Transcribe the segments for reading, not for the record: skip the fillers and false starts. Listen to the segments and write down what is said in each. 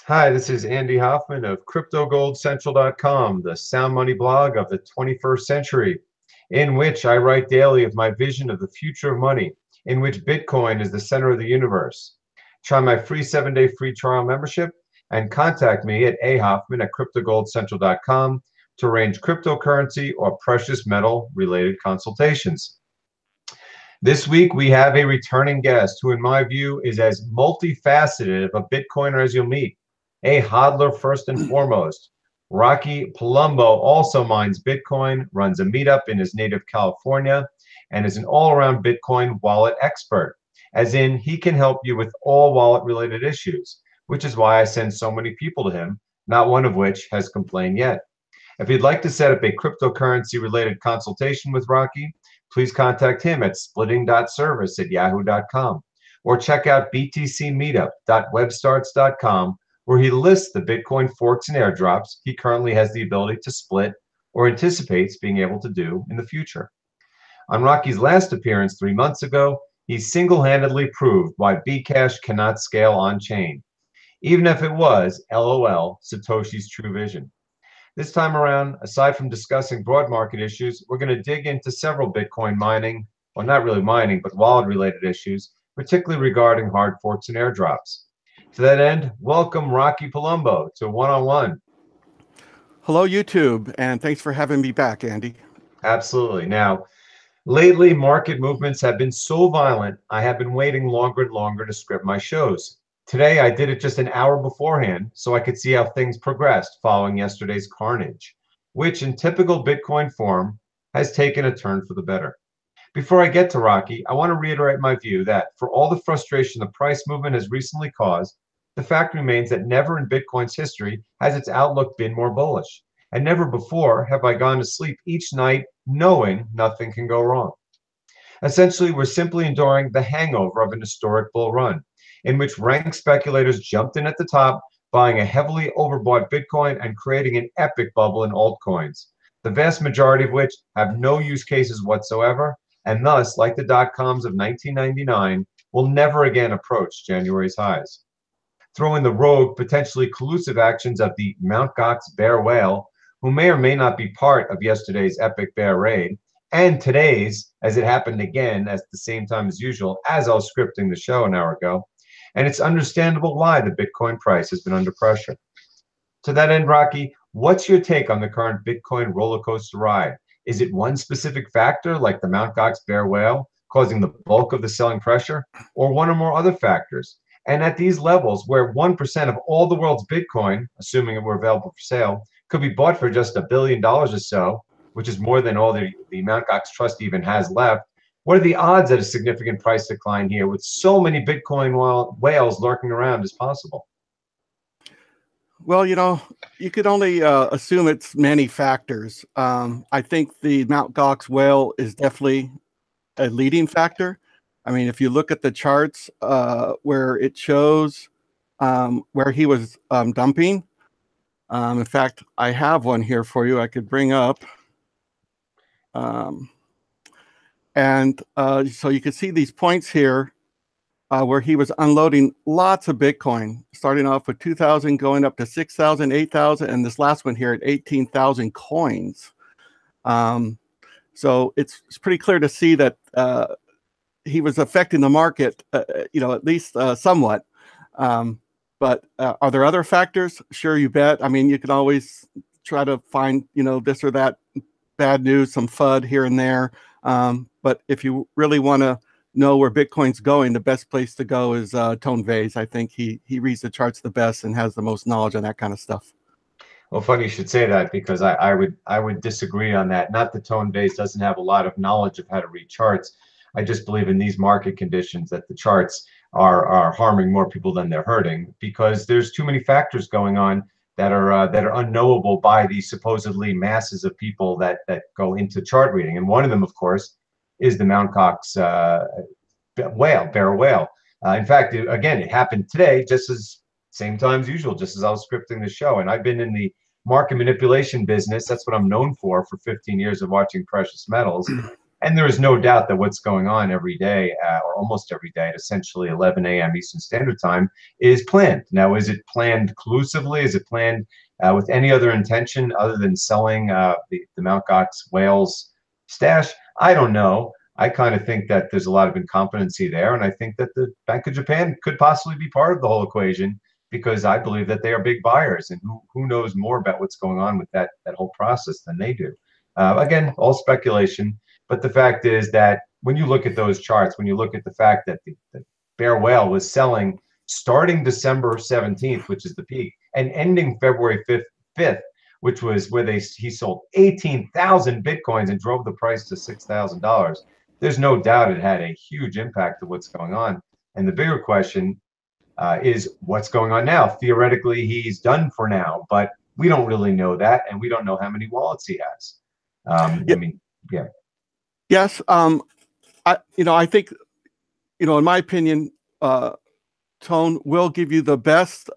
Hi, this is Andy Hoffman of CryptoGoldCentral.com, the sound money blog of the 21st century, in which I write daily of my vision of the future of money, in which Bitcoin is the center of the universe. Try my free 7-day free trial membership and contact me at ahoffman at CryptoGoldCentral.com to arrange cryptocurrency or precious metal related consultations. This week, we have a returning guest who, in my view, is as multifaceted of a Bitcoiner as you'll meet. A hodler first and foremost. Rocky Palumbo also mines Bitcoin, runs a meetup in his native California, and is an all-around Bitcoin wallet expert, as in he can help you with all wallet-related issues, which is why I send so many people to him, not one of which has complained yet. If you'd like to set up a cryptocurrency-related consultation with Rocky, please contact him at splitting.service@yahoo.com or check out btcmeetup.webstarts.com, where he lists the Bitcoin forks and airdrops he currently has the ability to split or anticipates being able to do in the future. On Rocky's last appearance 3 months ago, he single-handedly proved why Bcash cannot scale on-chain, even if it was, LOL, Satoshi's true vision. This time around, aside from discussing broad market issues, we're going to dig into several Bitcoin mining, well, not really mining, but wallet-related issues, particularly regarding hard forks and airdrops. To that end, welcome Rocky Palumbo to One-on-One. Hello, YouTube, and thanks for having me back, Andy. Absolutely. Now, lately, market movements have been so violent, I have been waiting longer and longer to script my shows. Today, I did it just an hour beforehand so I could see how things progressed following yesterday's carnage, which in typical Bitcoin form has taken a turn for the better. Before I get to Rocky, I want to reiterate my view that for all the frustration the price movement has recently caused, the fact remains that never in Bitcoin's history has its outlook been more bullish. And never before have I gone to sleep each night knowing nothing can go wrong. Essentially, we're simply enduring the hangover of an historic bull run, in which rank speculators jumped in at the top, buying a heavily overbought Bitcoin and creating an epic bubble in altcoins, the vast majority of which have no use cases whatsoever, and thus, like the dot-coms of 1999, will never again approach January's highs. Throw in the rogue, potentially collusive actions of the Mt. Gox bear whale, who may or may not be part of yesterday's epic bear raid, and today's, as it happened again at the same time as usual, as I was scripting the show an hour ago, and it's understandable why the Bitcoin price has been under pressure. To that end, Rocky, what's your take on the current Bitcoin roller coaster ride? Is it one specific factor, like the Mt. Gox bear whale, causing the bulk of the selling pressure, or one or more other factors? And at these levels, where 1% of all the world's Bitcoin, assuming it were available for sale, could be bought for just $1 billion or so, which is more than all the Mt. Gox Trust even has left, what are the odds that a significant price decline here with so many Bitcoin whales lurking around is possible? Well, you could only assume it's many factors. I think the Mt. Gox whale is definitely a leading factor. I mean, if you look at the charts where it shows where he was dumping, in fact, I have one here for you I could bring up. So you can see these points here where he was unloading lots of Bitcoin, starting off with 2,000, going up to 6,000, 8,000, and this last one here at 18,000 coins. So it's pretty clear to see that he was affecting the market, at least somewhat. But are there other factors? Sure, you bet. I mean, you can always try to find, this or that bad news, some FUD here and there. But if you really want to know where Bitcoin's going, the best place to go is Tone Vays. I think he reads the charts the best and has the most knowledge on that kind of stuff. Well, funny you should say that, because I would disagree on that. Not that Tone Vays doesn't have a lot of knowledge of how to read charts. I just believe in these market conditions that the charts are harming more people than they're hurting, because there's too many factors going on that are unknowable by the supposedly masses of people that go into chart reading. And one of them, of course, is the Mt. Gox bear whale. In fact, again, it happened today, just as same time as usual, just as I was scripting the show. And I've been in the market manipulation business. That's what I'm known for 15 years of watching precious metals. And there is no doubt that what's going on every day, or almost every day at essentially 11 a.m. Eastern Standard Time is planned. Now, is it planned collusively? Is it planned with any other intention other than selling the Mt. Gox whales stash? I don't know. I kind of think that there's a lot of incompetency there, and I think that the Bank of Japan could possibly be part of the whole equation because I believe that they are big buyers, and who knows more about what's going on with that whole process than they do. Again, all speculation, but the fact is that when you look at those charts, when you look at the fact that the bear whale was selling starting December 17th, which is the peak, and ending February 5th, which was where he sold 18,000 Bitcoins and drove the price to $6,000. There's no doubt it had a huge impact of what's going on. And the bigger question is what's going on now. Theoretically, he's done for now, but we don't really know that, and we don't know how many wallets he has. I mean, yeah. Yes. I think, in my opinion, Tone will give you the best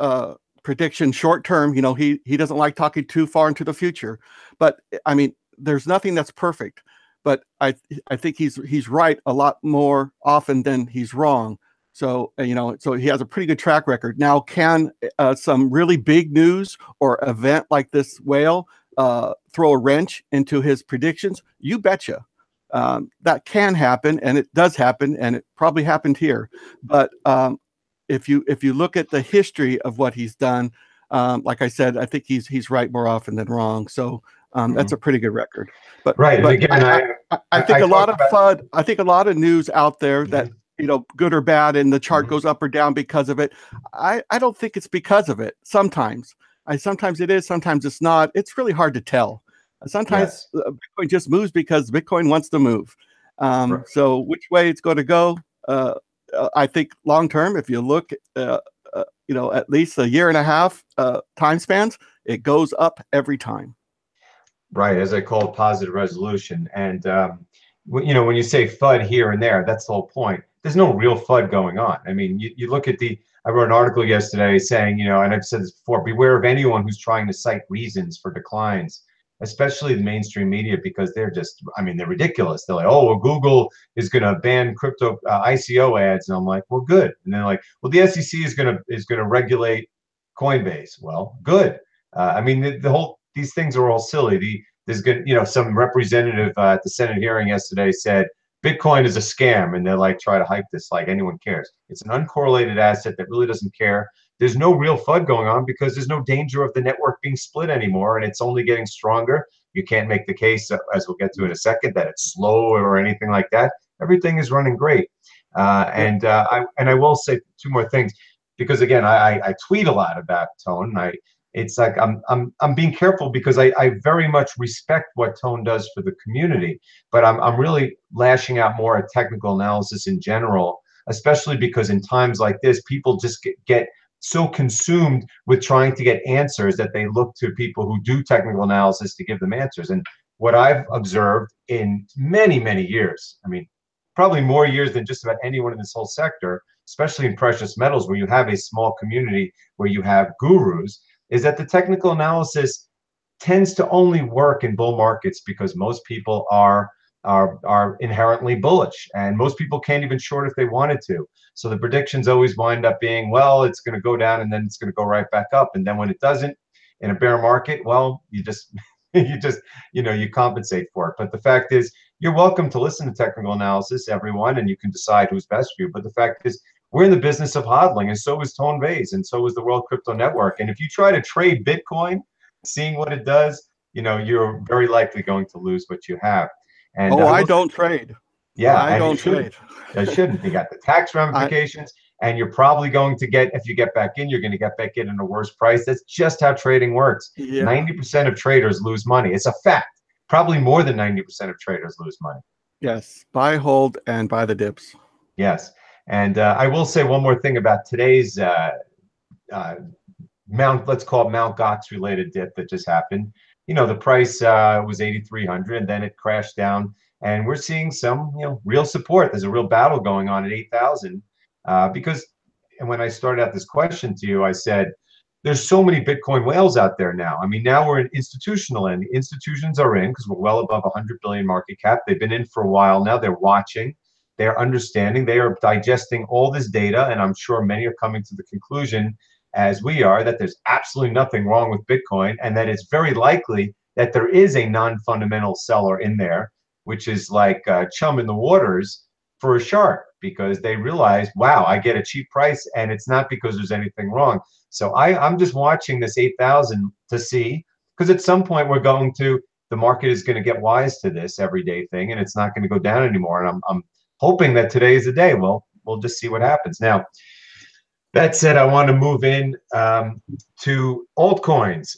prediction short term. He doesn't like talking too far into the future, but I mean, there's nothing that's perfect. But I think he's right a lot more often than he's wrong. So so he has a pretty good track record. Now, can some really big news or event like this whale throw a wrench into his predictions? You betcha. That can happen, and it does happen, and it probably happened here. But if you look at the history of what he's done, like I said, I think he's right more often than wrong. So that's a pretty good record. But right, and again, I think a lot of FUD. I think a lot of news out there that good or bad, and the chart goes up or down because of it. I don't think it's because of it. Sometimes it is, sometimes it's not. It's really hard to tell. Sometimes Bitcoin just moves because Bitcoin wants to move. Right. So which way it's going to go, I think long term, if you look, at least a year and a half time spans, it goes up every time. Right, as I call it, positive resolution. And when you say FUD here and there, that's the whole point. There's no real FUD going on. I mean, you look at I wrote an article yesterday saying, and I've said this before, beware of anyone who's trying to cite reasons for declines, especially the mainstream media, because they're ridiculous. They're like, oh, well, Google is going to ban crypto ICO ads. And I'm like, well, good. And they're like, well, the SEC is going to regulate Coinbase. Well, good. These things are all silly. There's good, some representative at the Senate hearing yesterday said Bitcoin is a scam, and they're like, try to hype this like anyone cares. It's an uncorrelated asset that really doesn't care. There's no real FUD going on because there's no danger of the network being split anymore, and it's only getting stronger. You can't make the case, as we'll get to in a second, that it's slow or anything like that. Everything is running great. And I will say two more things, because again, I tweet a lot about Tone. It's like I'm being careful because I very much respect what Tone does for the community, but I'm really lashing out more at technical analysis in general, especially because in times like this, people just get so consumed with trying to get answers that they look to people who do technical analysis to give them answers. And what I've observed in many, many years, I mean, probably more years than just about anyone in this whole sector, especially in precious metals, where you have a small community, where you have gurus, is that the technical analysis tends to only work in bull markets because most people are inherently bullish, and most people can't even short if they wanted to. So the predictions always wind up being, well, it's going to go down and then it's going to go right back up. And then when it doesn't in a bear market, well, you just you compensate for it. But the fact is, you're welcome to listen to technical analysis, everyone, and you can decide who's best for you. But the fact is, we're in the business of hodling, and so is Tone Vays, and so is the World Crypto Network. And if you try to trade Bitcoin, seeing what it does, you're very likely going to lose what you have. And I don't trade. Yeah, I don't trade. I shouldn't. You got the tax ramifications, and you're probably going to get, if you get back in, you're going to get back in a worse price. That's just how trading works. 90% of traders lose money. It's a fact. Probably more than 90% of traders lose money. Yes, buy, hold, and buy the dips. Yes. And I will say one more thing about today's let's call it Mt. Gox related dip that just happened. The price was 8,300, and then it crashed down, and we're seeing some real support. There's a real battle going on at 8,000 because, and when I started out this question to you, I said, there's so many Bitcoin whales out there now. I mean, now we're in institutional end. The institutions are in because we're well above 100 billion market cap. They've been in for a while now. They're watching, they're understanding, they are digesting all this data. And I'm sure many are coming to the conclusion, as we are, that there's absolutely nothing wrong with Bitcoin and that it's very likely that there is a non-fundamental seller in there, which is like chum in the waters for a shark, because they realize, wow, I get a cheap price and it's not because there's anything wrong. So I'm just watching this 8,000 to see, because at some point the market is going to get wise to this everyday thing and it's not going to go down anymore. And I'm hoping that today is the day. Well, we'll just see what happens. Now, that said, I want to move in to altcoins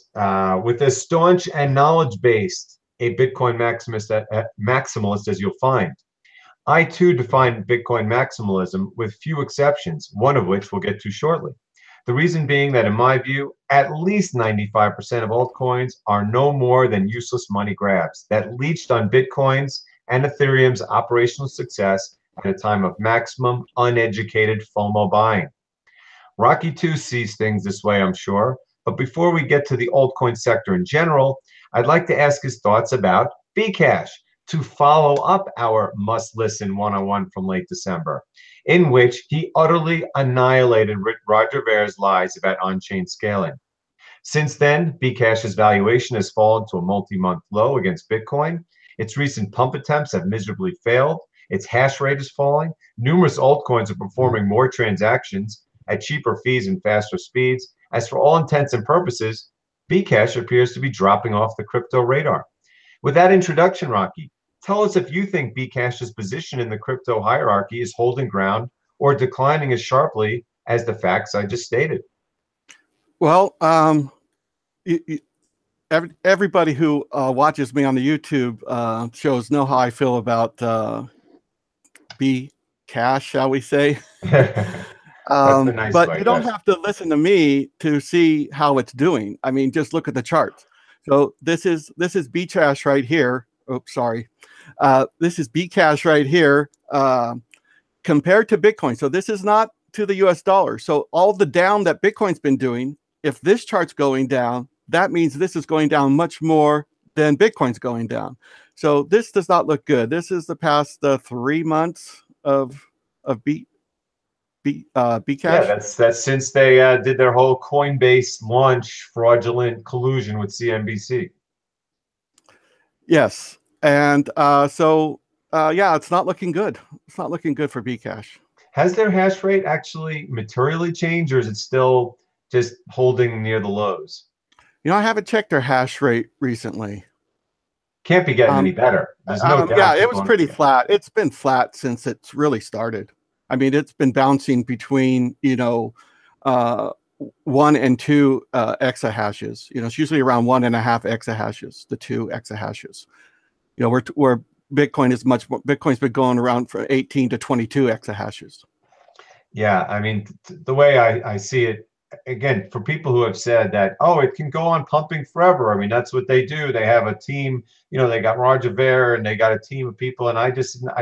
with a staunch and knowledge-based, a Bitcoin maximalist as you'll find. I too define Bitcoin maximalism with few exceptions, one of which we'll get to shortly. The reason being that in my view, at least 95% of altcoins are no more than useless money grabs that leached on Bitcoin's and Ethereum's operational success at a time of maximum uneducated FOMO buying. Rocky too sees things this way, I'm sure. But before we get to the altcoin sector in general, I'd like to ask his thoughts about Bcash to follow up our must-listen one-on-one from late December, in which he utterly annihilated Roger Ver's lies about on-chain scaling. Since then, Bcash's valuation has fallen to a multi-month low against Bitcoin. Its recent pump attempts have miserably failed. Its hash rate is falling. Numerous altcoins are performing more transactions at cheaper fees and faster speeds. As for all intents and purposes, Bcash appears to be dropping off the crypto radar. With that introduction, Rocky, tell us if you think Bcash's position in the crypto hierarchy is holding ground or declining as sharply as the facts I just stated. Well, everybody who watches me on the YouTube shows know how I feel about Bcash, shall we say. Nice but way, you don't yes. have to listen to me to see how it's doing. I mean, just look at the charts. So this is Bcash right here. Oops, sorry. This is Bcash right here compared to Bitcoin. So this is not to the US dollar. So all the down that Bitcoin's been doing, if this chart's going down, that means this is going down much more than Bitcoin's going down. So this does not look good. This is the past 3 months of Bcash. Yeah, that's since they did their whole Coinbase launch fraudulent collusion with CNBC. Yes, and yeah, it's not looking good. It's not looking good for Bcash. Has their hash rate actually materially changed, or is it still just holding near the lows? You know, I haven't checked their hash rate recently. Can't be getting any better. There's no doubt. Yeah, it was pretty flat. It's been flat since it's really started. I mean, it's been bouncing between, 1 and 2 exahashes. It's usually around 1.5 exahashes to 2 exahashes. Where Bitcoin is much more. Bitcoin's been going around for 18 to 22 exahashes. Yeah, I mean, the way I see it, again, for people who have said that, oh, it can go on pumping forever. I mean, that's what they do. They have a team. They got Roger Ver and they got a team of people. And I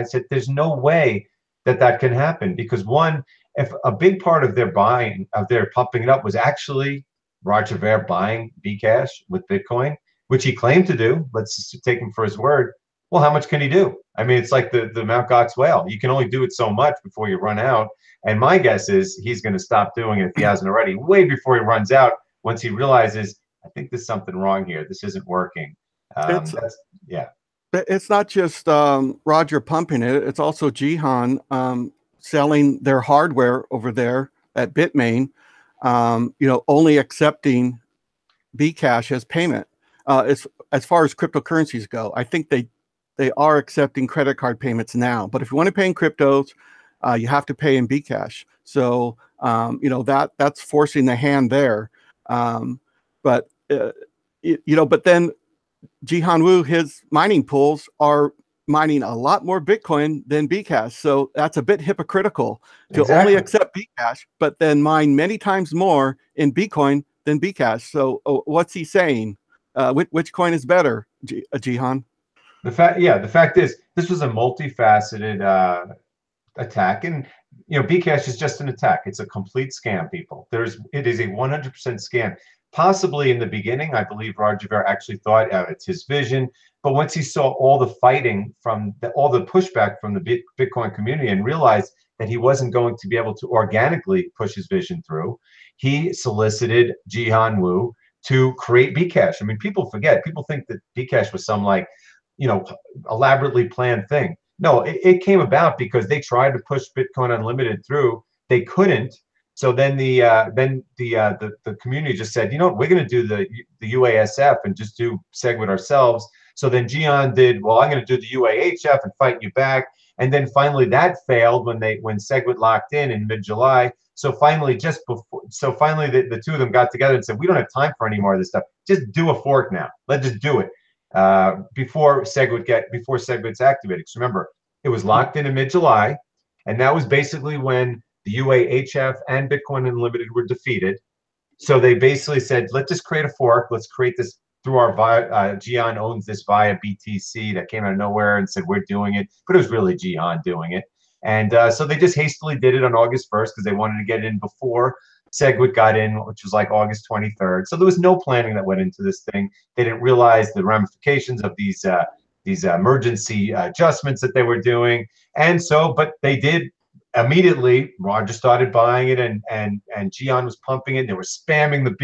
said, there's no way that can happen, because one, if a big part of their buying, of their pumping it up, was actually Roger Ver buying Bcash with Bitcoin, which he claimed to do. Let's just take him for his word. Well, how much can he do? I mean, it's like the Mt. Gox whale. You can only do it so much before you run out. And my guess is he's going to stop doing it, if he hasn't already, way before he runs out, once he realizes, I think there's something wrong here. This isn't working. It's not just Roger pumping it. It's also Jihan selling their hardware over there at Bitmain, only accepting Bcash as payment. As far as cryptocurrencies go, I think they are accepting credit card payments now. But if you want to pay in cryptos, you have to pay in Bcash. So, that's forcing the hand there. But then Jihan Wu, his mining pools are mining a lot more Bitcoin than Bcash. So that's a bit hypocritical to only accept Bcash, but then mine many times more in Bitcoin than Bcash. So what's he saying? Which coin is better, Jihan? The fact is, this was a multifaceted attack, and Bcash is just an attack. It's a complete scam, people. It is a 100% scam. Possibly in the beginning, I believe Roger Ver actually thought it's his vision. But once he saw all the fighting from all the pushback from the Bitcoin community and realized that he wasn't going to be able to organically push his vision through, he solicited Jihan Wu to create Bcash. I mean, people forget. People think that Bcash was some elaborately planned thing. No, it came about because they tried to push Bitcoin Unlimited through. They couldn't. So then the community just said, you know what, we're going to do the UASF and just do SegWit ourselves. So then Jihan did, well, I'm going to do the UAHF and fight you back. And then finally that failed when SegWit locked in mid-July. So finally, the two of them got together and said, we don't have time for any more of this stuff. Just do a fork now. Let's just do it before SegWit's activated. So remember, it was locked in mid-July, and that was basically when the UAHF and Bitcoin Unlimited were defeated. So they basically said, let's just create a fork. Let's create this through our Jihan owns this via BTC that came out of nowhere and said, we're doing it. But it was really Jihan doing it. And so they just hastily did it on August 1st because they wanted to get it in before SegWit got in, which was like August 23rd. So there was no planning that went into this thing. They didn't realize the ramifications of these emergency adjustments that they were doing. And so, but they did immediately. Roger started buying it, and Jihan was pumping it. They were spamming the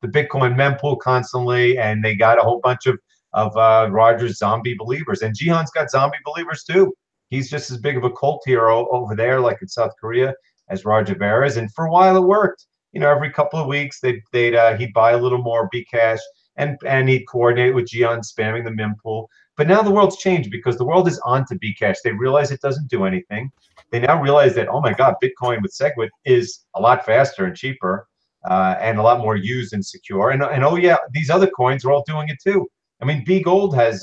Bitcoin mempool constantly, and they got a whole bunch of Roger's zombie believers. And Jihan's got zombie believers too. He's just as big of a cult hero over there, like in South Korea, as Roger Ver is. And for a while it worked. Every couple of weeks he'd buy a little more Bcash, and he'd coordinate with Jihan spamming the mempool. But now the world's changed because the world is onto Bcash. They realize it doesn't do anything. They now realize that, oh my God, Bitcoin with SegWit is a lot faster and cheaper and a lot more used and secure. And oh yeah, these other coins are all doing it too. I mean, BGold has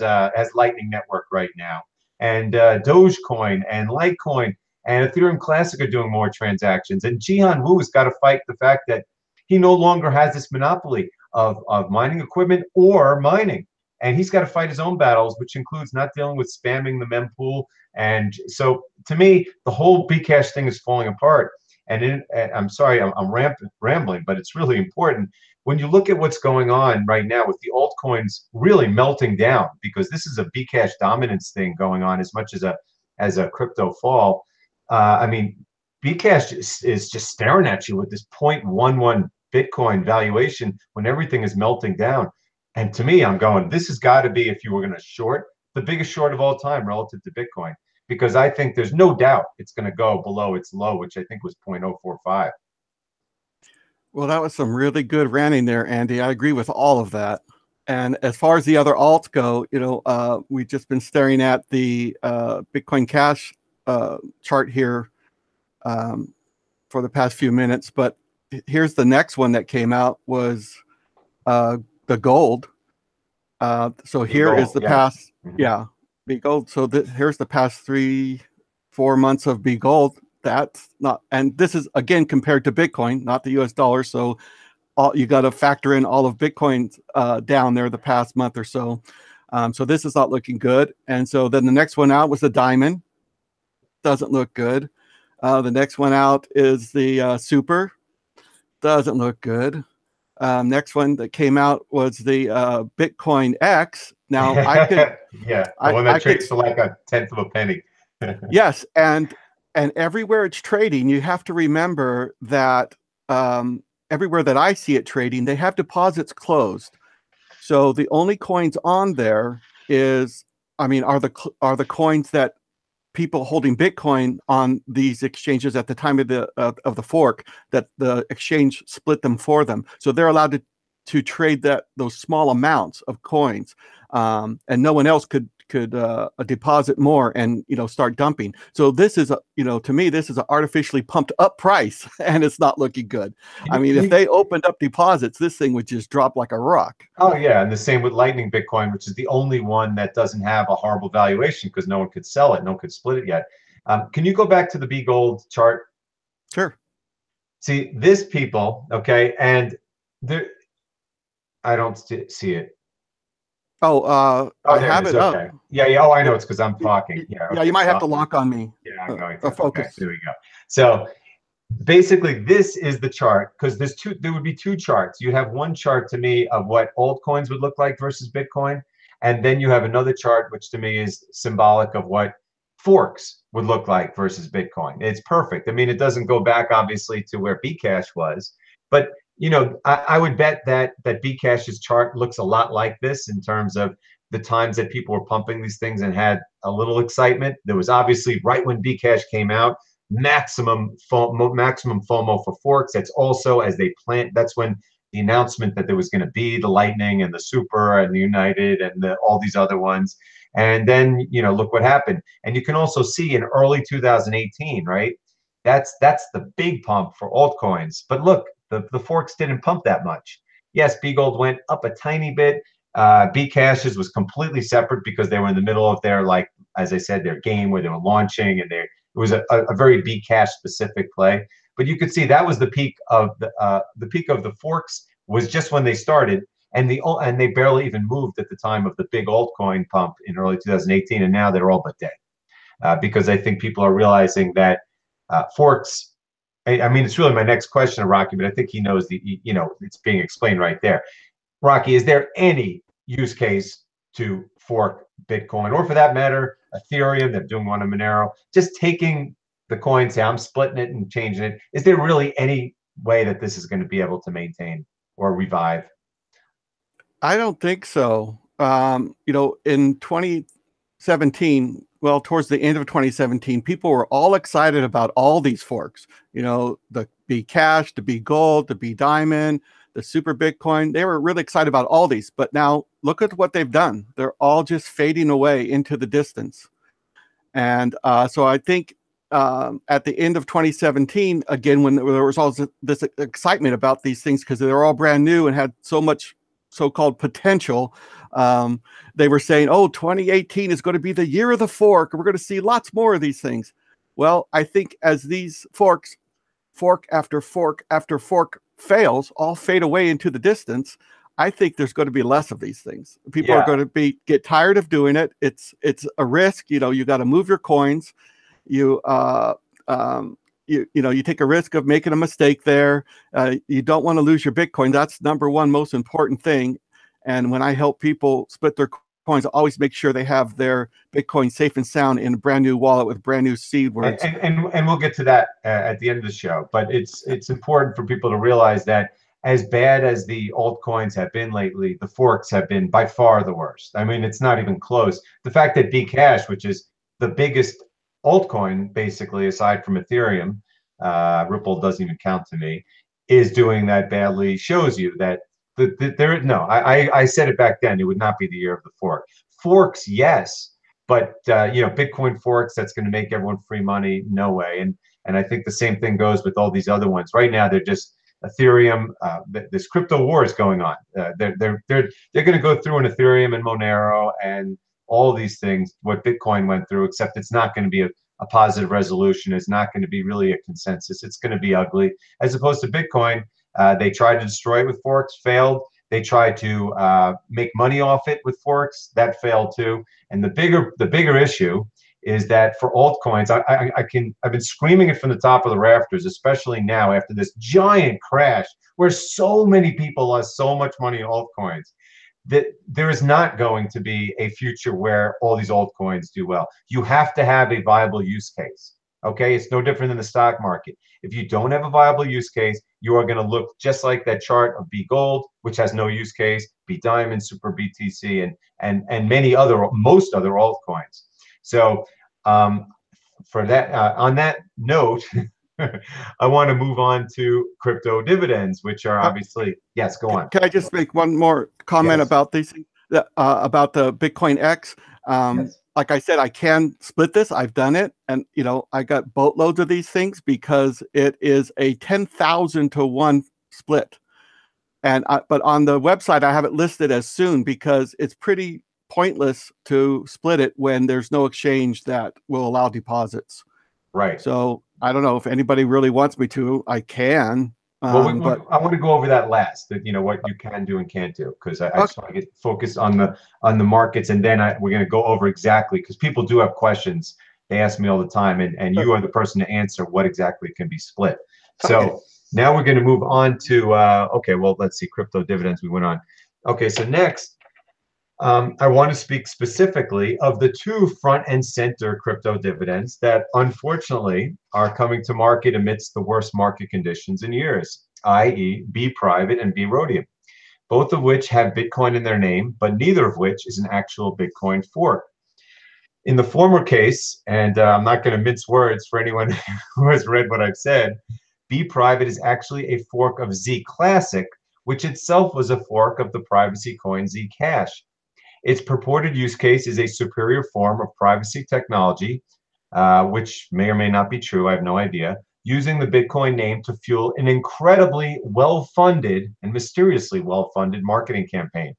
Lightning Network right now, and Dogecoin and Litecoin and Ethereum Classic are doing more transactions. And Jihan Wu has got to fight the fact that he no longer has this monopoly of mining equipment or mining. And he's got to fight his own battles, which includes not dealing with spamming the mempool. And so, to me, the whole Bcash thing is falling apart. And I'm sorry, I'm rambling, but it's really important. When you look at what's going on right now with the altcoins really melting down, because this is a Bcash dominance thing going on as much as a crypto fall. I mean, Bcash is just staring at you with this 0.11 Bitcoin valuation when everything is melting down. And to me, I'm going, this has got to be, if you were going to short, the biggest short of all time relative to Bitcoin, because I think there's no doubt it's going to go below its low, which I think was 0.045. Well, that was some really good ranting there, Andy. I agree with all of that. And as far as the other alts go, we've just been staring at the Bitcoin Cash chart here for the past few minutes. But here's the next one that came out was the gold. So here is the past, BGold. So here's the past 3-4 months of BGold. That's not, and this is again compared to Bitcoin, not the US dollar. So you got to factor in all of Bitcoin down there the past month or so. So this is not looking good. And so then the next one out was the diamond. Doesn't look good. The next one out is the super. Doesn't look good. Next one that came out was the Bitcoin X. Now I could, the one that trades for like a tenth of a penny. Yes, and everywhere it's trading, you have to remember that everywhere that I see it trading, they have deposits closed. So the only coins on there are the coins that people holding Bitcoin on these exchanges at the time of the fork, that the exchange split them for them. So they're allowed to trade those small amounts of coins, and no one else could deposit more and start dumping. So this is to me, this is an artificially pumped up price, and it's not looking good. I mean, if they opened up deposits, this thing would just drop like a rock. Oh yeah, and the same with Lightning Bitcoin, which is the only one that doesn't have a horrible valuation because no one could sell it, no one could split it yet. Can you go back to the BGold chart? Sure. See this, people, okay, and there, I don't see it. Oh, I there it have is. it up. Okay. Yeah, yeah. Oh, I know. It, It's because I'm talking. Yeah. yeah, you Okay. might have So to lock on me. yeah, I'm going to. A Okay. focus. There we go. So basically, this is the chart because there would be two charts. You'd have one chart to me of what altcoins would look like versus Bitcoin, and then you have another chart which to me is symbolic of what forks would look like versus Bitcoin. It's perfect. I mean, it doesn't go back obviously to where Bcash was, but I would bet that Bcash's chart looks a lot like this in terms of the times that people were pumping these things and had a little excitement. There was obviously right when Bcash came out, maximum FOMO for forks. That's also as they plant. That's when the announcement that there was going to be the Lightning and the Super and the United and all these other ones. And then look what happened. And you can also see in early 2018, right? That's the big pump for altcoins. But look, the forks didn't pump that much. Yes, B Gold went up a tiny bit. Bcash's was completely separate because they were in the middle of their, like, as I said, their game where they were launching, and it was a very Bcash specific play. But you could see that was the peak of the forks was just when they started, and they barely even moved at the time of the big altcoin pump in early 2018, and now they're all but dead because I think people are realizing that forks. I mean, it's really my next question to Rocky, but I think he knows it's being explained right there. Rocky, is there any use case to fork Bitcoin, or for that matter, Ethereum? They're doing one on Monero. Just taking the coin, say I'm splitting it and changing it. Is there really any way that this is going to be able to maintain or revive? I don't think so. In 2017, well, towards the end of 2017, people were all excited about all these forks. The B Cash, the B Gold, the B Diamond, the Super Bitcoin. They were really excited about all these. But now look at what they've done. They're all just fading away into the distance. And so I think at the end of 2017, again, when there was all this excitement about these things because they're all brand new and had so much so-called potential, they were saying, oh, 2018 is going to be the year of the fork. We're going to see lots more of these things. Well, I think as these fork after fork after fork fails, all fade away into the distance, I think there's going to be less of these things. People are going to get tired of doing it. It's a risk. You got to move your coins. You take a risk of making a mistake there. You don't want to lose your Bitcoin. That's number one most important thing. And when I help people split their coins, I always make sure they have their Bitcoin safe and sound in a brand new wallet with brand new seed words. And we'll get to that at the end of the show. But it's important for people to realize that as bad as the altcoins have been lately, the forks have been by far the worst. I mean, it's not even close. The fact that Bcash, which is the biggest altcoin, basically, aside from Ethereum, Ripple doesn't even count to me, is doing that badly, shows you that I said it back then, it would not be the year of the fork. Forks, yes, but Bitcoin forks, that's going to make everyone free money, no way. And I think the same thing goes with all these other ones. Right now, they're just Ethereum. This crypto war is going on. They're going to go through an Ethereum and Monero and all these things, what Bitcoin went through, except it's not going to be a positive resolution. It's not going to be really a consensus. It's going to be ugly. As opposed to Bitcoin, they tried to destroy it with forks, failed. They tried to make money off it with forks, that failed too. And the bigger issue is that for altcoins, I've been screaming it from the top of the rafters, especially now after this giant crash where so many people lost so much money in altcoins, that there is not going to be a future where all these altcoins do well. You have to have a viable use case. Okay, it's no different than the stock market. If you don't have a viable use case, you are going to look just like that chart of B Gold, which has no use case, B Diamond, Super BTC, and most other altcoins. So for that, on that note, I want to move on to crypto dividends, which are obviously, yes, go on. Can I just make one more comment about these things, about the Bitcoin X? Yes. Like I said, I can split this. I've done it. And, I got boatloads of these things because it is a 10,000 to 1 split. But on the website, I have it listed as soon because it's pretty pointless to split it when there's no exchange that will allow deposits. Right. So I don't know if anybody really wants me to. I can. Well, But I want to go over that last, that what you can do and can't do, because I just okay, want to get focused on the markets, and then we're going to go over exactly, because people do have questions. They ask me all the time, and you are the person to answer what exactly can be split. okay. So now we're going to move on to okay, well, let's see, crypto dividends we went on. Okay, so next, I want to speak specifically of the two front and center crypto dividends that unfortunately are coming to market amidst the worst market conditions in years, i.e., Be Private and Be Rhodium, both of which have Bitcoin in their name, but neither of which is an actual Bitcoin fork. In the former case, and I'm not going to mince words for anyone who has read what I've said, Be Private is actually a fork of Z Classic, which itself was a fork of the privacy coin Zcash. Its purported use case is a superior form of privacy technology, which may or may not be true, I have no idea, using the Bitcoin name to fuel an incredibly well-funded and mysteriously well-funded marketing campaign.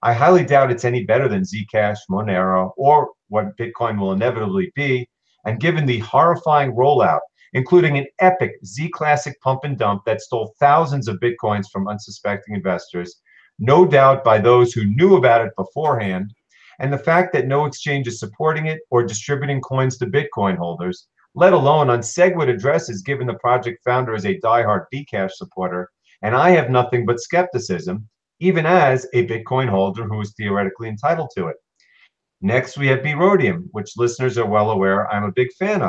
I highly doubt it's any better than Zcash, Monero, or what Bitcoin will inevitably be. And given the horrifying rollout, including an epic Z Classic pump and dump that stole thousands of Bitcoins from unsuspecting investors, no doubt by those who knew about it beforehand, and the fact that no exchange is supporting it or distributing coins to Bitcoin holders, let alone on SegWit addresses, given the project founder is a diehard Bcash supporter, and I have nothing but skepticism, even as a Bitcoin holder who is theoretically entitled to it. Next, we have Be Rhodium, which listeners are well aware I'm a big fan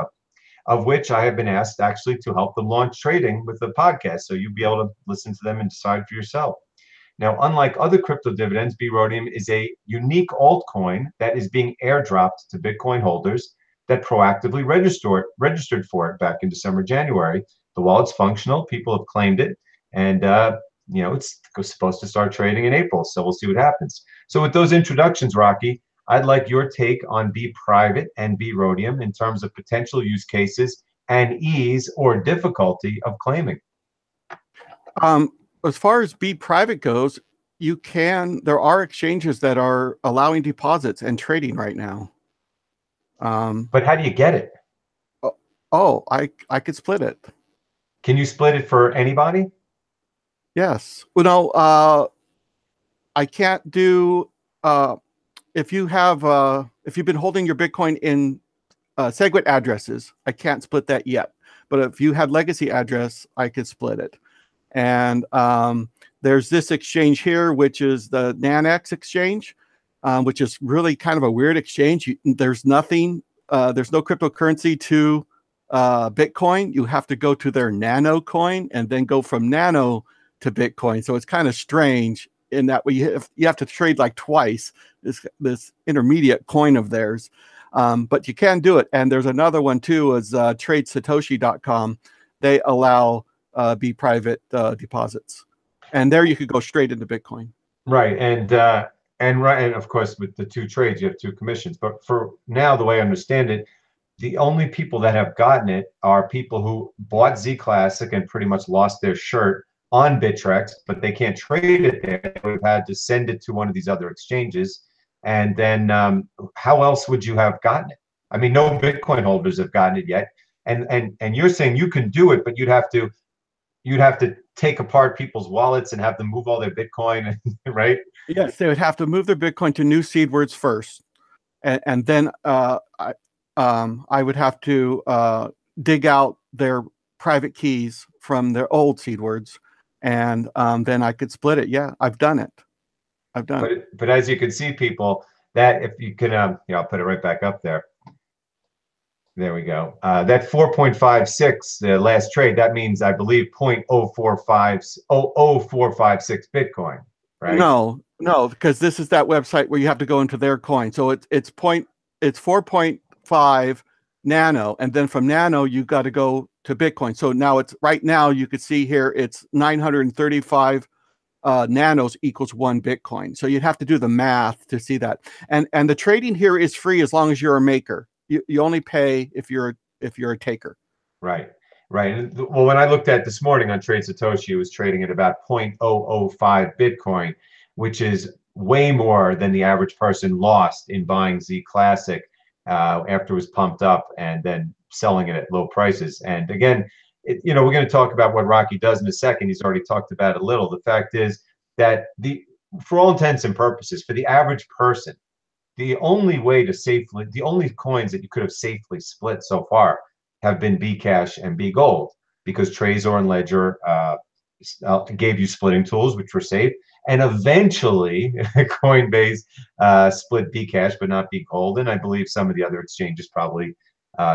of which I have been asked actually to help them launch trading with the podcast, so you'll be able to listen to them and decide for yourself. Now, unlike other crypto dividends, Be Rhodium is a unique altcoin that is being airdropped to Bitcoin holders that proactively registered for it back in December, January. The wallet's functional, people have claimed it, and it's supposed to start trading in April, so we'll see what happens. So with those introductions, Rocky, I'd like your take on Be Private and Be Rhodium in terms of potential use cases and ease or difficulty of claiming. As far as Be Private goes, there are exchanges that are allowing deposits and trading right now. But how do you get it? I could split it. Can you split it for anybody? Yes. Well, no, I can't do, if you've been holding your Bitcoin in SegWit addresses, I can't split that yet. But if you had legacy address, I could split it. And there's this exchange here, which is the Nanex exchange, which is really kind of a weird exchange. There's nothing, there's no cryptocurrency to Bitcoin. You have to go to their Nano coin and then go from Nano to Bitcoin. So it's kind of strange in that way. You have to trade like twice this intermediate coin of theirs. But you can do it. And there's another one too, is tradesatoshi.com. They allow Be Private deposits, and there you could go straight into Bitcoin. Right, and of course with the two trades you have two commissions. But for now, the way I understand it, the only people that have gotten it are people who bought Z Classic and pretty much lost their shirt on Bittrex, but they can't trade it there. They would have had to send it to one of these other exchanges. And then how else would you have gotten it? I mean, no Bitcoin holders have gotten it yet. And you're saying you can do it, but you'd have to take apart people's wallets and have them move all their Bitcoin, right? Yes, they would have to move their Bitcoin to new seed words first, and then I would have to dig out their private keys from their old seed words, and then I could split it. Yeah, I've done it. But as you can see, people, that if you can, I'll put it right back up there. There we go. That 4.56, the last trade, that means, I believe, 0.0456 Bitcoin, right? No, because this is that website where you have to go into their coin. So it's 4.5 nano, and then from nano you got to go to Bitcoin. So now right now you could see here it's 935 nanos equals 1 Bitcoin. So you'd have to do the math to see that. And the trading here is free as long as you're a maker. You only pay if you're a taker. Right. Well, when I looked at this morning on Trade Satoshi, it was trading at about 0.005 Bitcoin, which is way more than the average person lost in buying Z Classic after it was pumped up and then selling it at low prices. And again, we're going to talk about what Rocky does in a second. He's already talked about it a little. The fact is that for all intents and purposes, for the average person, the only coins that you could have safely split so far have been Bcash and Bgold, because Trezor and Ledger gave you splitting tools, which were safe. And eventually, Coinbase split Bcash, but not Bgold. And I believe some of the other exchanges probably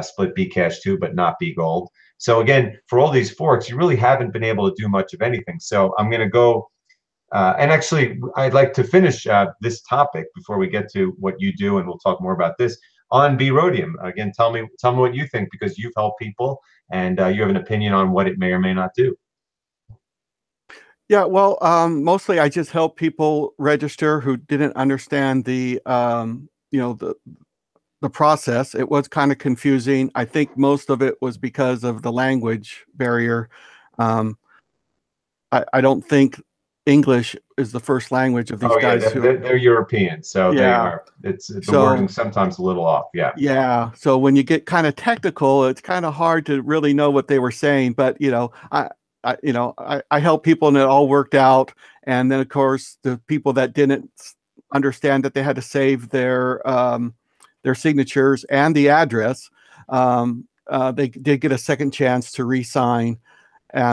split Bcash too, but not Bgold. So again, for all these forks, you really haven't been able to do much of anything. So I'm going to go, and actually, I'd like to finish this topic before we get to what you do, and we'll talk more about this on B-Rhodium. Again, tell me what you think, because you've helped people and you have an opinion on what it may or may not do. Yeah, well, mostly I just help people register who didn't understand the process. It was kind of confusing. I think most of it was because of the language barrier. I don't think English is the first language of these guys. They're European, so yeah. They are. It's the wording sometimes a little off. Yeah. Yeah. So when you get kind of technical, it's kind of hard to really know what they were saying. But I help people, and it all worked out. And then, of course, the people that didn't understand that they had to save their signatures and the address, they did get a second chance to re-sign,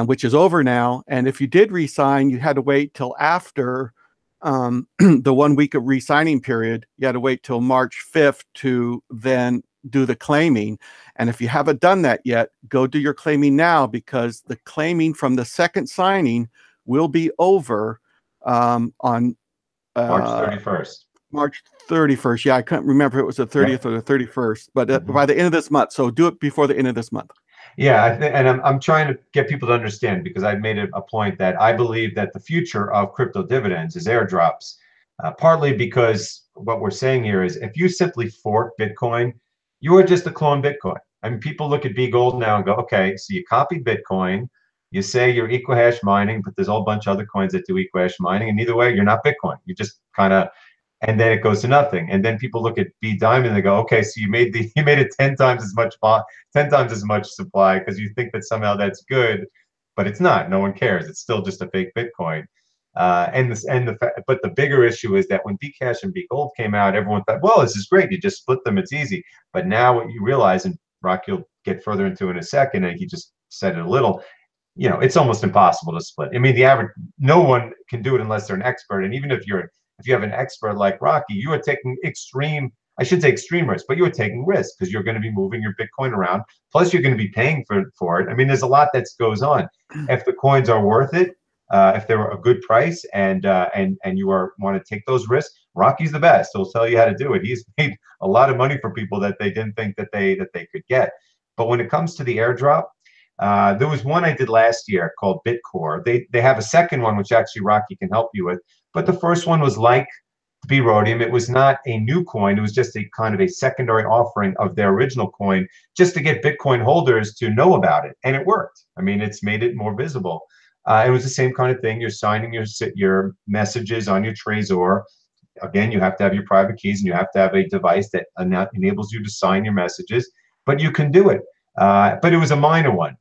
which is over now. And if you did re-sign, you had to wait till after the 1 week of re-signing period. You had to wait till March 5th to then do the claiming. And if you haven't done that yet, go do your claiming now, because the claiming from the second signing will be over on March 31st. March 31st. Yeah, I couldn't remember if it was the 30th or the 31st, but by the end of this month. So do it before the end of this month. Yeah, and I'm trying to get people to understand, because I've made it a point that I believe that the future of crypto dividends is airdrops, partly because what we're saying here is if you simply fork Bitcoin, you are just a clone Bitcoin. I mean, people look at Bgold now and go, okay, so you copy Bitcoin, you say you're equihash mining, but there's a whole bunch of other coins that do equihash mining, and either way, you're not Bitcoin. You just kind of, and then it goes to nothing. And then people look at B Diamond and they go, okay, so you made it 10 times as much supply, because you think that somehow that's good, but it's not. No one cares. It's still just a fake Bitcoin. But the bigger issue is that when Bcash and Bgold came out, everyone thought, well, this is great. You just split them. It's easy. But now what you realize, and Rocky will get further into in a second, and he just said it a little, it's almost impossible to split. I mean, no one can do it unless they're an expert. And even if you have an expert like Rocky, you are taking extreme risk, but you are taking risk because you're going to be moving your Bitcoin around. Plus, you're going to be paying for it. I mean, there's a lot that goes on. If the coins are worth it, if they're a good price, and you want to take those risks, Rocky's the best. He'll tell you how to do it. He's made a lot of money for people that they didn't think that they could get. But when it comes to the airdrop, there was one I did last year called Bitcore. They have a second one, which actually Rocky can help you with. But the first one was like B-Rhodium. It was not a new coin. It was just a kind of a secondary offering of their original coin, just to get Bitcoin holders to know about it. And it worked. I mean, it's made it more visible. It was the same kind of thing. You're signing your messages on your Trezor. Again, you have to have your private keys, and you have to have a device that enables you to sign your messages. But you can do it. But it was a minor one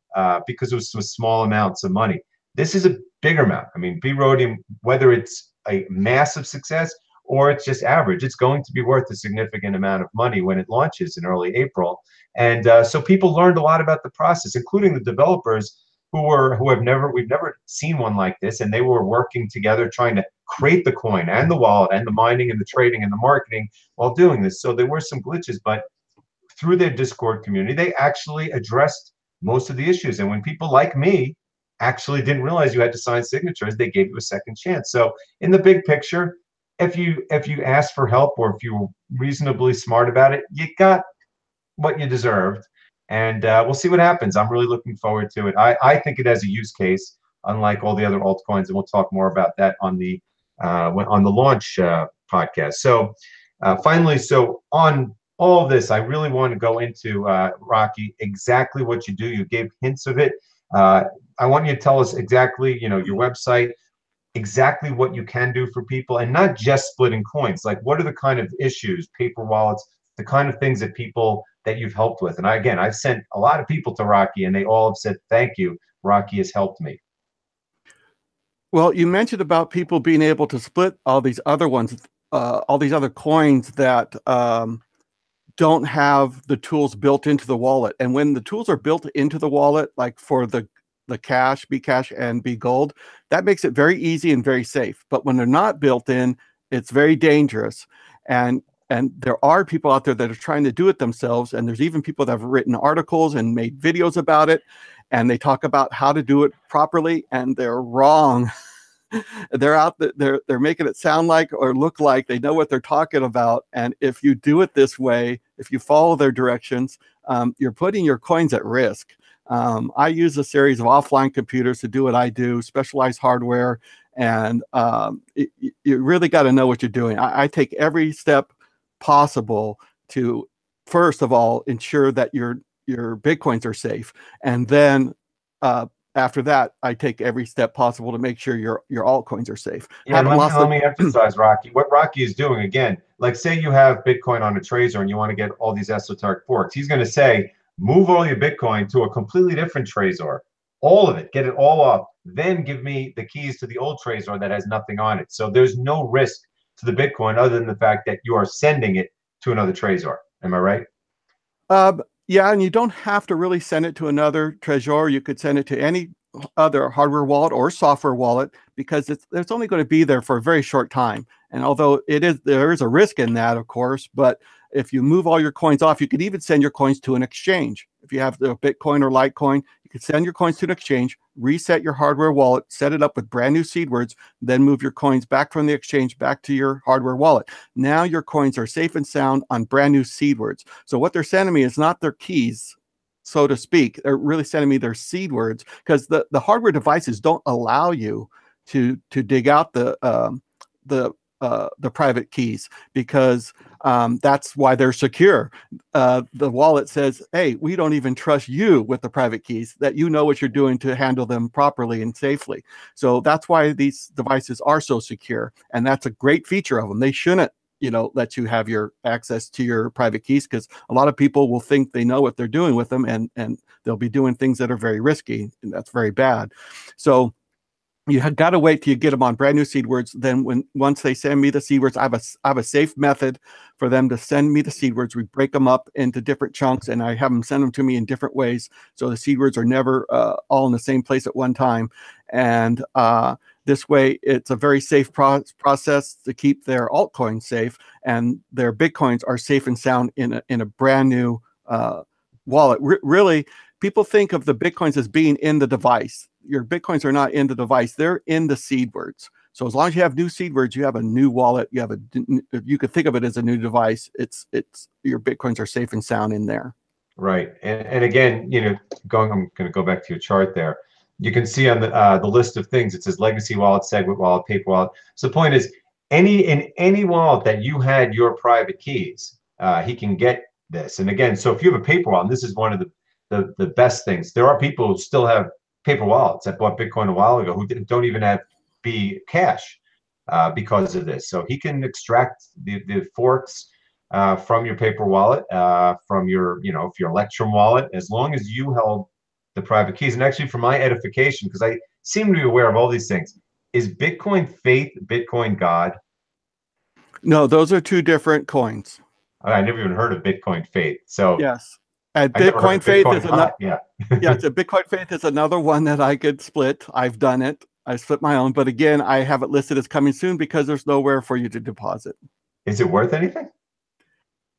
because it was small amounts of money. This is a bigger amount. I mean, B-Rhodium, whether it's a massive success or it's just average, it's going to be worth a significant amount of money when it launches in early April. And so people learned a lot about the process, including the developers we've never seen one like this, and they were working together trying to create the coin and the wallet and the mining and the trading and the marketing while doing this. So there were some glitches, but through their Discord community, they actually addressed most of the issues. And when people like me actually didn't realize you had to sign signatures, they gave you a second chance. So in the big picture, if you asked for help, or if you were reasonably smart about it, you got what you deserved. And we'll see what happens. I'm really looking forward to it. I think it has a use case, unlike all the other altcoins, and we'll talk more about that on the launch podcast. So finally, so on all of this, I really want to go into, Rocky, exactly what you do. You gave hints of it. I want you to tell us exactly, your website, exactly what you can do for people, and not just splitting coins. Like, what are the kind of issues, paper wallets, the kind of things that people that you've helped with. And I've sent a lot of people to Rocky, and they all have said, thank you. Rocky has helped me. Well, you mentioned about people being able to split all these other ones, all these other coins that don't have the tools built into the wallet. And when the tools are built into the wallet, like for the cash, Bcash and BGold, that makes it very easy and very safe. But when they're not built in, it's very dangerous. And there are people out there that are trying to do it themselves. And there's even people that have written articles and made videos about it. And they talk about how to do it properly, and they're wrong. They're out there, they're making it sound like or look like they know what they're talking about. And if you do it this way, if you follow their directions, you're putting your coins at risk. I use a series of offline computers to do what I do, specialized hardware, and you really got to know what you're doing. I take every step possible to, first of all, ensure that your Bitcoins are safe, and then after that, I take every step possible to make sure your altcoins are safe. Yeah, and let me emphasize, Rocky, what Rocky is doing, again, like say you have Bitcoin on a Trezor and you want to get all these esoteric forks. He's going to say, move all your Bitcoin to a completely different Trezor, all of it, get it all off, then give me the keys to the old Trezor that has nothing on it. So there's no risk to the Bitcoin other than the fact that you are sending it to another Trezor. Am I right? Yeah, and you don't have to really send it to another Trezor. You could send it to any other hardware wallet or software wallet, because it's only going to be there for a very short time. And although there is a risk in that, of course, but if you move all your coins off, you could even send your coins to an exchange. If you have the Bitcoin or Litecoin, you could send your coins to an exchange, reset your hardware wallet, set it up with brand new seed words, then move your coins back from the exchange back to your hardware wallet. Now your coins are safe and sound on brand new seed words. So what they're sending me is not their keys, so to speak. They're really sending me their seed words, because the hardware devices don't allow you to dig out the private keys, because that's why they're secure. The wallet says, hey, we don't even trust you with the private keys, that you know what you're doing to handle them properly and safely. So that's why these devices are so secure. And that's a great feature of them. They shouldn't, let you have your access to your private keys, because a lot of people will think they know what they're doing with them, and they'll be doing things that are very risky, and that's very bad. So you have got to wait till you get them on brand new seed words. Then once they send me the seed words, I have a safe method for them to send me the seed words. We break them up into different chunks, and I have them send them to me in different ways, so the seed words are never all in the same place at one time. And this way, it's a very safe process to keep their altcoins safe, and their Bitcoins are safe and sound in a brand new wallet. Really, people think of the Bitcoins as being in the device. Your Bitcoins are not in the device. They're in the seed words. So as long as you have new seed words, you have a new wallet. You could think of it as a new device. It's your Bitcoins are safe and sound in there. Right. And again, I'm going to go back to your chart there. You can see on the list of things, it says legacy wallet, segment wallet, paper wallet. So the point is, in any wallet that you had your private keys, he can get this. And again, so if you have a paper wallet, and this is one of the best things, there are people who still have paper wallets that bought Bitcoin a while ago who don't even have Bcash because of this. So he can extract the forks from your paper wallet, from your, if your Electrum wallet, as long as you held the private keys. And actually, for my edification, because I seem to be aware of all these things, is Bitcoin faith, Bitcoin God? No, those are two different coins. I never even heard of Bitcoin faith. So yes. And Bitcoin faith is another. Yeah. Yeah, so Bitcoin faith is another one that I could split. I've done it. I split my own, but again, I have it listed as coming soon because there's nowhere for you to deposit. Is it worth anything?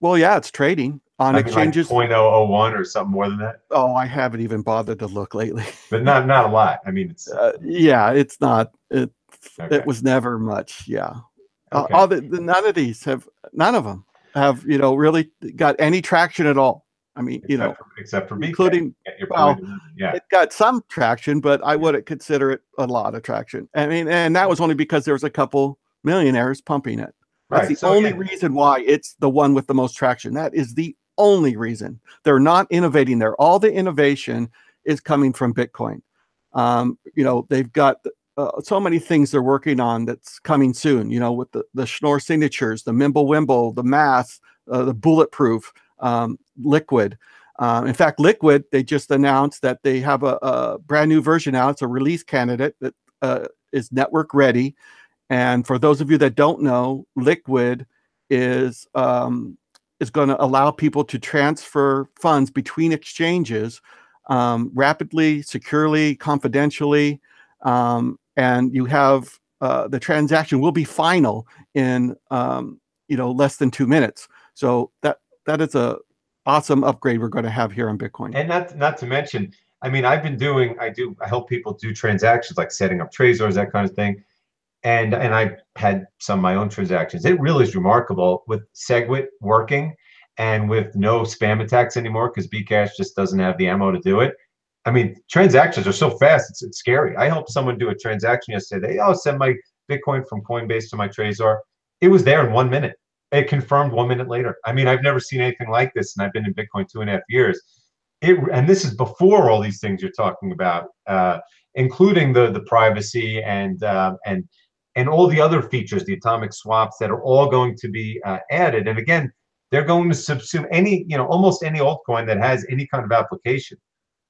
Well, yeah, it's trading on exchanges. Like 0.001 or something more than that. Oh, I haven't even bothered to look lately. But not a lot. I mean, it's yeah, it's not. It was never much. Yeah. Okay. None of them have really got any traction at all. I mean, except for BK, including, it got some traction, but I wouldn't consider it a lot of traction. I mean, and that was only because there was a couple millionaires pumping it. That's the only reason why it's the one with the most traction. That is the only reason. They're not innovating there. All the innovation is coming from Bitcoin. They've got so many things they're working on that's coming soon, with the Schnorr signatures, the Mimblewimble, the math, the bulletproof Liquid. In fact, Liquid, they just announced that they have a brand new version out. It's a release candidate that is network ready. And for those of you that don't know, Liquid is going to allow people to transfer funds between exchanges rapidly, securely, confidentially, and you have the transaction will be final in less than 2 minutes. So that is a awesome upgrade we're going to have here on Bitcoin. And not to mention, I mean, I help people do transactions like setting up Trezors, that kind of thing. And I had some of my own transactions. It really is remarkable with SegWit working and with no spam attacks anymore because Bcash just doesn't have the ammo to do it. I mean, transactions are so fast, it's scary. I helped someone do a transaction yesterday. I'll send my Bitcoin from Coinbase to my Trezor. It was there in 1 minute. It confirmed 1 minute later. I mean, I've never seen anything like this, and I've been in Bitcoin 2.5 years. And this is before all these things you're talking about, including the privacy and all the other features, the atomic swaps that are all going to be added. And again, they're going to subsume almost any altcoin that has any kind of application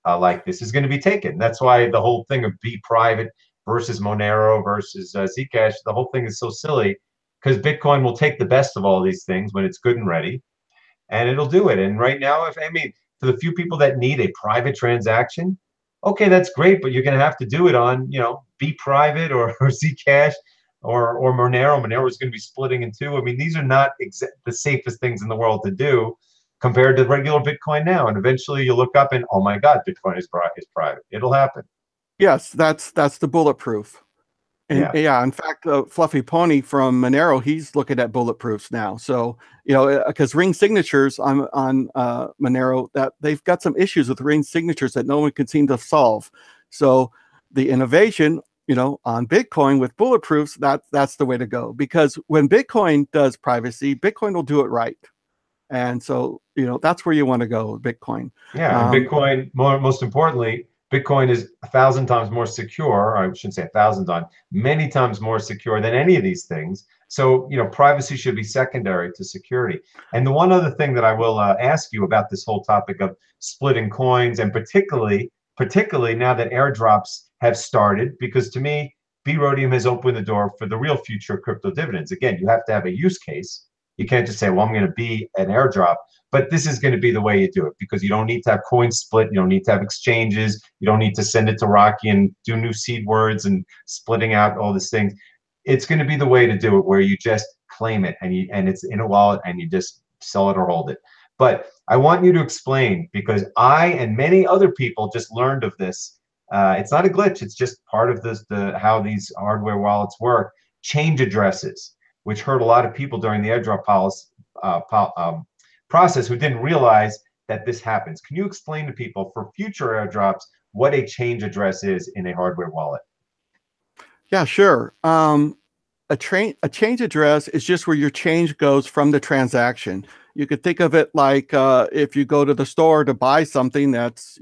like this is going to be taken. That's why the whole thing of be private versus Monero versus Zcash, the whole thing is so silly. Because Bitcoin will take the best of all these things when it's good and ready, and it'll do it. And right now, for the few people that need a private transaction, okay, that's great, but you're going to have to do it on, Be Private or Zcash or Monero. Monero is going to be splitting in two. I mean, these are not the safest things in the world to do compared to regular Bitcoin now. And eventually, you look up and, oh my God, Bitcoin is private. It'll happen. Yes, that's the bulletproof. And yeah, in fact, Fluffy Pony from Monero, he's looking at bulletproofs now. So, because ring signatures on Monero, that they've got some issues with ring signatures that no one can seem to solve. So the innovation, on Bitcoin with bulletproofs, that's the way to go. Because when Bitcoin does privacy, Bitcoin will do it right. And so, that's where you want to go with Bitcoin. Yeah, and Bitcoin, most importantly, Bitcoin is 1,000 times more secure, or I shouldn't say 1,000 times, many times more secure than any of these things. So, privacy should be secondary to security. And the one other thing that I will ask you about this whole topic of splitting coins, and particularly now that airdrops have started, because to me, B-Rhodium has opened the door for the real future of crypto dividends. Again, you have to have a use case. You can't just say, well, I'm going to be an airdrop. But this is going to be the way you do it because you don't need to have coin split. You don't need to have exchanges. You don't need to send it to Rocky and do new seed words and splitting out all these things. It's going to be the way to do it where you just claim it and it's in a wallet and you just sell it or hold it. But I want you to explain because I and many other people just learned of this. It's not a glitch. It's just part of how these hardware wallets work. Change addresses, which hurt a lot of people during the airdrop process who didn't realize that this happens. Can you explain to people for future airdrops what a change address is in a hardware wallet? Yeah, sure. A change address is just where your change goes from the transaction. You could think of it like if you go to the store to buy something that's,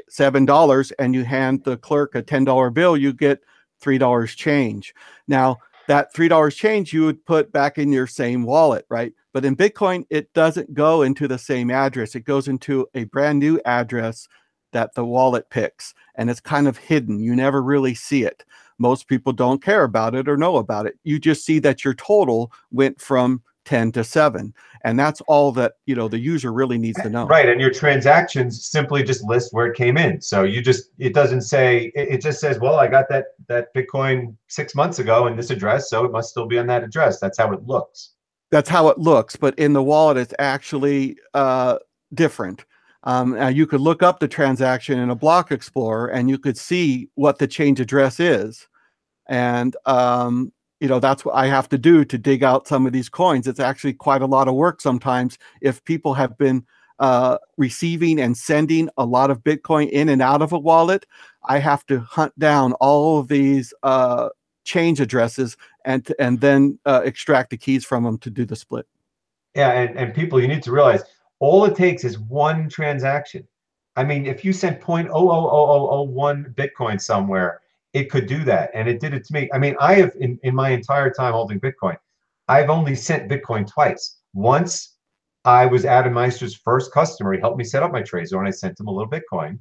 $7 and you hand the clerk a $10 bill, you get $3 change. Now, that $3 change you would put back in your same wallet, right? But in Bitcoin, it doesn't go into the same address. It goes into a brand new address that the wallet picks, and it's kind of hidden. You never really see it. Most people don't care about it or know about it. You just see that your total went from 10 to 7. And that's all that, the user really needs to know. Right. And your transactions simply just list where it came in. So it doesn't say, it just says, well, I got that Bitcoin 6 months ago in this address, so it must still be on that address. That's how it looks. That's how it looks. But in the wallet, it's actually different. Now you could look up the transaction in a block explorer and you could see what the change address is. And, that's what I have to do to dig out some of these coins. It's actually quite a lot of work sometimes if people have been receiving and sending a lot of Bitcoin in and out of a wallet. I have to hunt down all of these change addresses and then extract the keys from them to do the split. Yeah, and people, you need to realize all it takes is one transaction. I mean, if you sent 0.00001 Bitcoin somewhere, it could do that, and it did it to me. I mean, I have in my entire time holding Bitcoin, I've only sent Bitcoin twice. Once I was Adam Meister's first customer. He helped me set up my Trezor, and I sent him a little Bitcoin.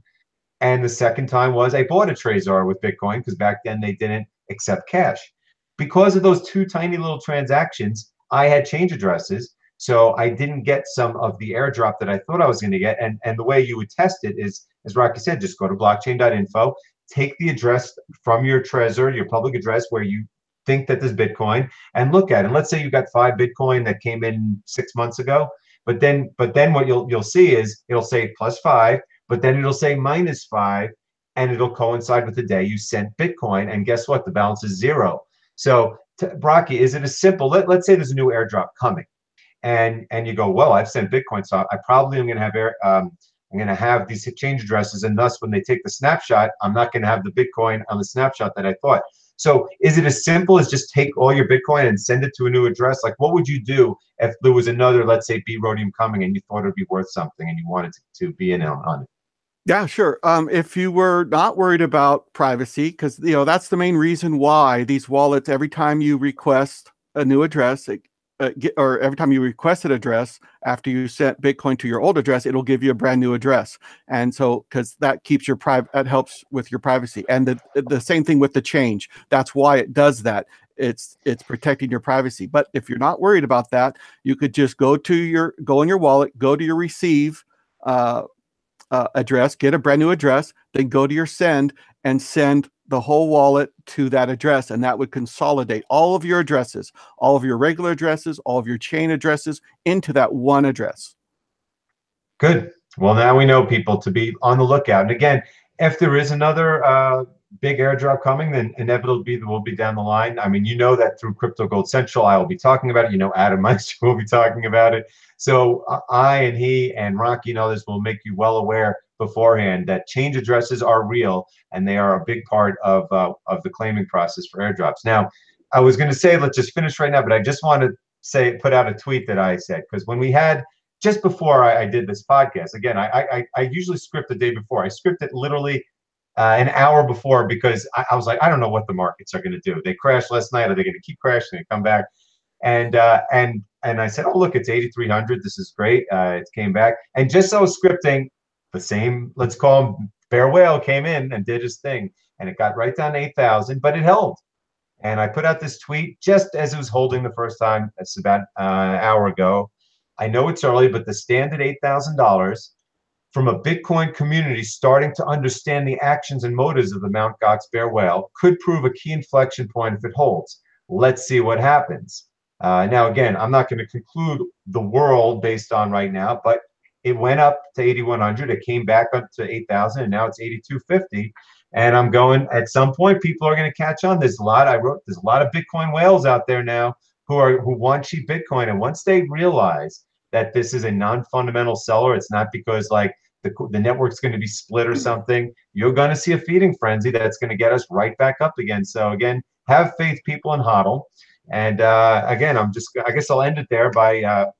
And the second time was I bought a Trezor with Bitcoin because back then they didn't accept cash. Because of those two tiny little transactions, I had change addresses. So I didn't get some of the airdrop that I thought I was going to get. And the way you would test it is, as Rocky said, just go to blockchain.info, take the address from your Trezor, your public address where you think that there's Bitcoin, and look at it. And let's say you got 5 Bitcoin that came in 6 months ago. But then what you'll see is it'll say +5, but then it'll say -5, and it'll coincide with the day you sent Bitcoin. And guess what? The balance is 0. So, Brocky, is it as simple? Let's say there's a new airdrop coming, and you go, well, I've sent Bitcoin, so I probably am going to have I'm going to have these change addresses, and thus when they take the snapshot, I'm not going to have the Bitcoin on the snapshot that I thought. So is it as simple as just take all your Bitcoin and send it to a new address? Like, what would you do if there was another, let's say, B Rhodium coming and you thought it'd be worth something and you wanted to be in on it? Yeah, sure. If you were not worried about privacy, because that's the main reason why these wallets, every time you request a new address, or every time you request an address after you sent Bitcoin to your old address, it'll give you a brand new address. And so, because that keeps your that helps with your privacy. And the same thing with the change. That's why it does that. It's protecting your privacy. But if you're not worried about that, you could just go in your wallet, go to your receive address, get a brand new address, then go to your send and send the whole wallet to that address, and that would consolidate all of your addresses, all of your regular addresses, all of your chain addresses into that one address. Good. Well, now we know, people, to be on the lookout. And again, if there is another big airdrop coming, then inevitably we'll be down the line. I mean, you know that through Crypto Gold Central, I will be talking about it. You know, Adam Meister will be talking about it. So I and he and Rocky and others will make you well aware beforehand that change addresses are real, and they are a big part of the claiming process for airdrops. Now, I was going to say, let's just finish right now, but I just want to put out a tweet that I said, because when we had, just before I did this podcast, again, I usually script the day before. I script it literally an hour before, because I was like, I don't know what the markets are going to do. They crashed last night. Are they going to keep crashing and come back? And I said, oh, look, it's 8,300. This is great. It came back. And just so I was scripting, the same, let's call him Bear Whale, came in and did his thing. And it got right down to 8,000, but it held. And I put out this tweet just as it was holding the first time. That's about an hour ago. I know it's early, but the stand at $8,000 from a Bitcoin community starting to understand the actions and motives of the Mt. Gox Bear Whale could prove a key inflection point if it holds. Let's see what happens. Now, again, I'm not going to conclude the world based on right now, but it went up to 8,100. It came back up to 8,000, and now it's 8,250. And I'm going, at some point, people are going to catch on. There's a lot of Bitcoin whales out there now who want cheap Bitcoin. And once they realize that this is a non-fundamental seller, it's not because like the network's going to be split or something, you're going to see a feeding frenzy that's going to get us right back up again. So again, have faith, people, and hodl. And again, I guess I'll end it there by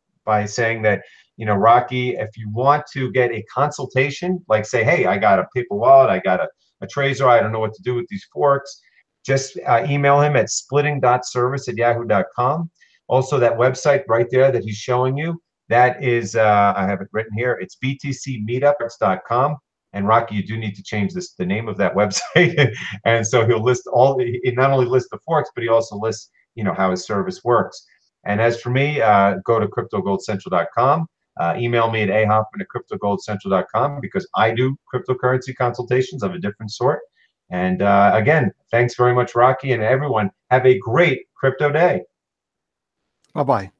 saying that, Rocky, if you want to get a consultation, like say, hey, I got a paper wallet, I got a Trezor, I don't know what to do with these forks, just email him at splitting.service@yahoo.com. Also, that website right there that he's showing you, that is, I have it written here, it's btcmeetups.com. And Rocky, you do need to change the name of that website. And so he'll list he not only lists the forks, but he also lists, how his service works. And as for me, go to cryptogoldcentral.com. Email me at ahoffman@cryptogoldcentral.com, because I do cryptocurrency consultations of a different sort. And again, thanks very much, Rocky, and everyone. Have a great crypto day. Bye-bye.